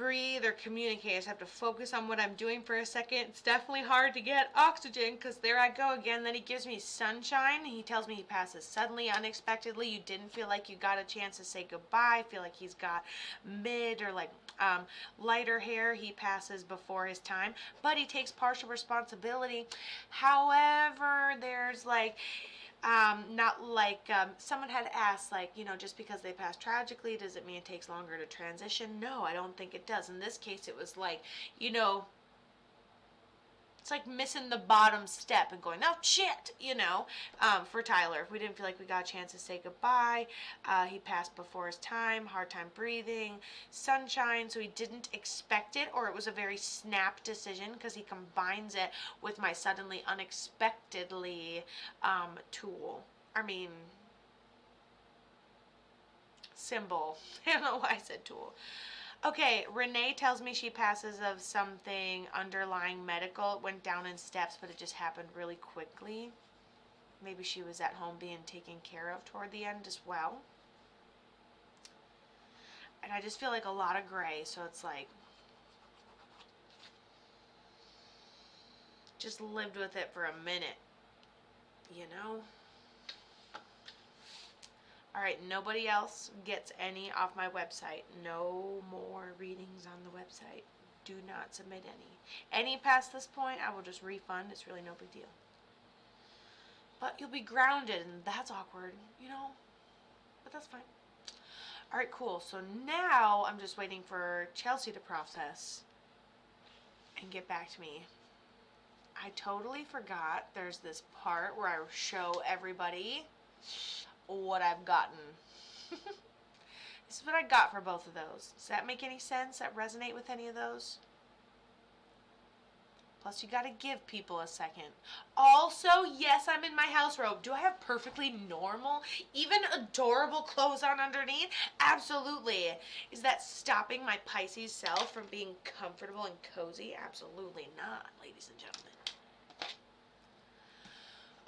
breathe or communicate. I just have to focus on what I'm doing for a second. It's definitely hard to get oxygen because there I go again. Then he gives me sunshine. He tells me he passes suddenly, unexpectedly. You didn't feel like you got a chance to say goodbye. I feel like he's got mid or like lighter hair. He passes before his time, but he takes partial responsibility. However, there's like not like someone had asked, like, just because they pass tragically, does it mean it takes longer to transition? No, I don't think it does. In this case, it was like, it's like missing the bottom step and going, oh shit, for Tyler. We didn't feel like we got a chance to say goodbye. He passed before his time, hard time breathing, sunshine, so he didn't expect it, or it was a very snap decision because he combines it with my suddenly, unexpectedly tool. I mean, symbol. I don't know why I said tool. Okay, Renee tells me she passes of something underlying medical. It went down in steps, but it just happened really quickly. Maybe she was at home being taken care of toward the end as well. And I just feel like a lot of gray, so it's like, just lived with it for a minute, you know? Alright, nobody else gets any off my website. No more readings on the website. Do not submit any. Any past this point, I will just refund. It's really no big deal. But you'll be grounded, and that's awkward, But that's fine. Alright, cool. So now I'm just waiting for Chelsea to process and get back to me. I totally forgot there's this part where I show everybody what I've gotten. This is what I got for both of those. Does that make any sense? That resonate with any of those? Plus, you gotta give people a second. Also, yes, I'm in my house robe. Do I have perfectly normal, even adorable clothes on underneath? Absolutely. Is that stopping my Pisces self from being comfortable and cozy? Absolutely not, ladies and gentlemen.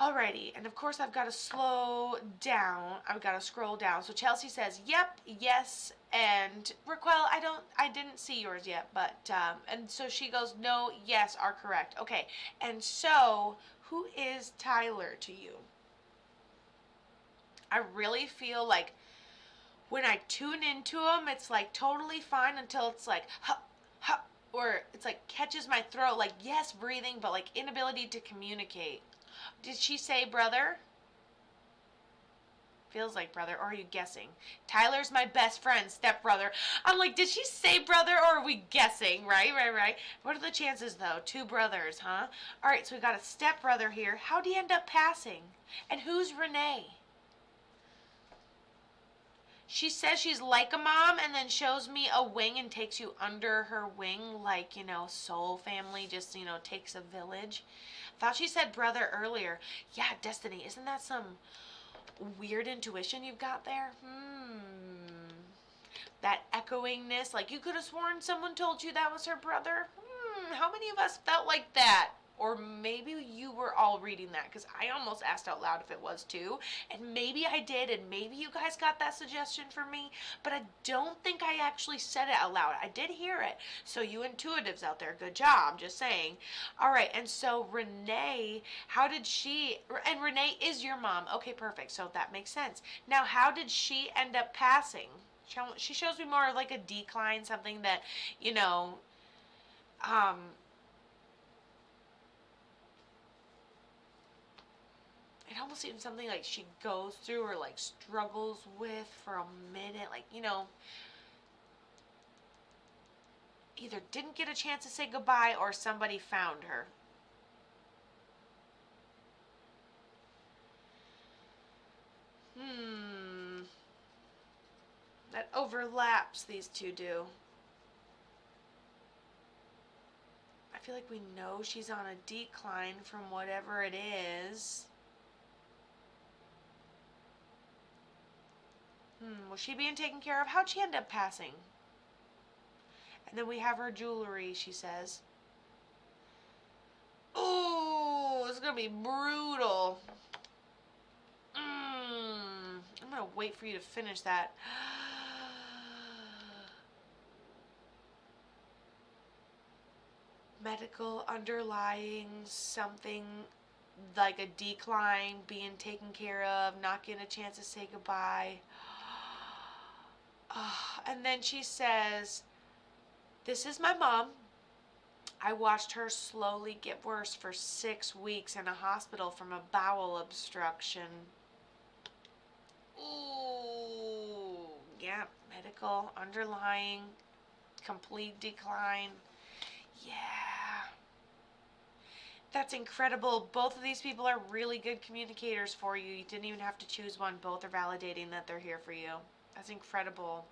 Alrighty, and of course I've got to slow down. I've got to scroll down. So Chelsea says, "Yep, yes," and Raquel, I didn't see yours yet, but and so she goes, "No, yes are correct." Okay, and so who is Tyler to you? I really feel like when I tune into him, it's like totally fine until it's like, huh, huh, or it's like catches my throat, like yes, breathing, but like inability to communicate. Did she say brother? Feels like brother, or are you guessing? Tyler's my best friend, stepbrother. I'm like, did she say brother, or are we guessing? Right. What are the chances, though? Two brothers, huh? All right, so we got a stepbrother here. How'd he end up passing? And who's Renee? She says she's like a mom and then shows me a wing and takes you under her wing like, soul family just, takes a village. Thought she said brother earlier. Yeah, Destiny, isn't that some weird intuition you've got there? That echoingness, like you could have sworn someone told you that was her brother. How many of us felt like that? Or maybe you were all reading that, because I almost asked out loud if it was too. And maybe I did, and maybe you guys got that suggestion from me, but I don't think I actually said it out loud. I did hear it. So you intuitives out there, good job, just saying. All right, and so Renee, how did she, and Renee is your mom. Okay, perfect. So that makes sense. Now, how did she end up passing? She shows me more of like a decline, something that, it almost seems something like she goes through or like struggles with for a minute, like, either didn't get a chance to say goodbye or somebody found her. That overlaps, these two do. I feel like we know she's on a decline from whatever it is. Was she being taken care of? How'd she end up passing? And then we have her jewelry, she says. Ooh, it's gonna be brutal. I'm gonna wait for you to finish that. medical underlying something like a decline, being taken care of, not getting a chance to say goodbye. And then she says, "This is my mom. I watched her slowly get worse for 6 weeks in a hospital from a bowel obstruction." Ooh, yeah, medical underlying complete decline. Yeah. That's incredible. Both of these people are really good communicators for you. You didn't even have to choose one. Both are validating that they're here for you. That's incredible.